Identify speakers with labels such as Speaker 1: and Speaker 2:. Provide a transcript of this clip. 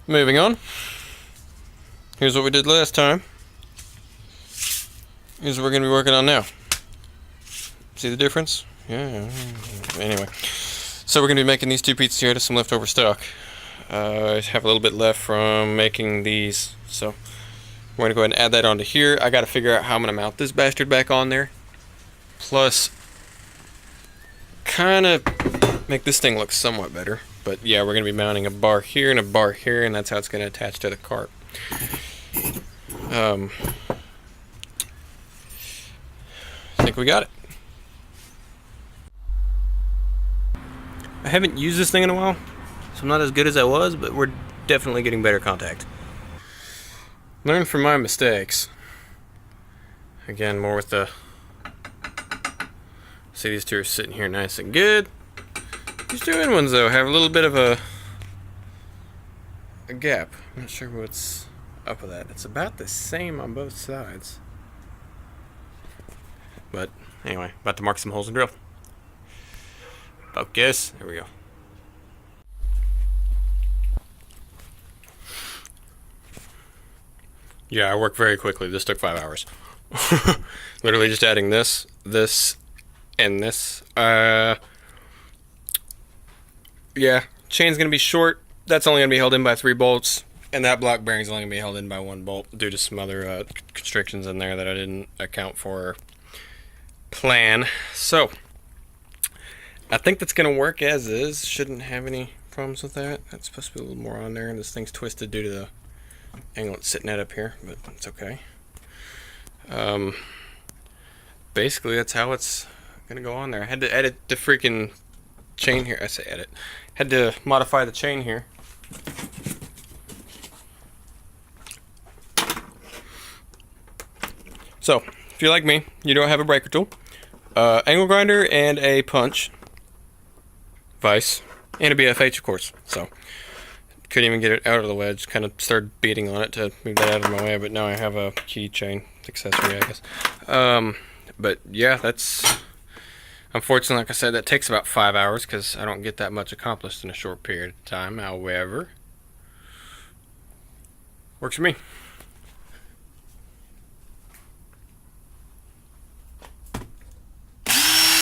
Speaker 1: Moving on. Here's what we did last time. Here's what we're going to be working on now. See the difference? Yeah. Anyway. So we're going to be making these two pieces here to some leftover stock. I have a little bit left from making these. So we're going to go ahead and add that onto here. I got to figure out how I'm going to mount this bastard back on there. Plus, kind of make this thing look somewhat better. But yeah, we're going to be mounting a bar here and a bar here, and that's how it's going to attach to the cart. I think we got it. I haven't used this thing in a while, so I'm not as good as I was, but we're definitely getting better contact. Learn from my mistakes. Again, more with the... See, these two are sitting here nice and good. These two in ones, though, have a little bit of a gap. I'm not sure what's up with that. It's about the same on both sides. But anyway, about to mark some holes and drill. Focus. There we go. Yeah, I worked very quickly. This took 5 hours. Literally just adding this, and this. Yeah, chain's gonna be short. That's only gonna be held in by 3 bolts, and that block bearing's only gonna be held in by 1 bolt due to some other constrictions in there that I didn't account for or plan. So I think that's gonna work as is. Shouldn't have any problems with that. That's supposed to be a little more on there, and this thing's twisted due to the angle it's sitting at up here, but it's okay. Basically, that's how it's gonna go on there. I had to edit the freaking chain here. I say edit. Had to modify the chain here. So, if you're like me, you don't have a breaker tool, angle grinder, and a punch vise, and a BFH, of course. So, couldn't even get it out of the wedge. Kind of started beating on it to move that out of my way, but now I have a keychain accessory, I guess. But yeah, that's... Unfortunately, like I said, that takes about 5 hours because I don't get that much accomplished in a short period of time. However, works for me.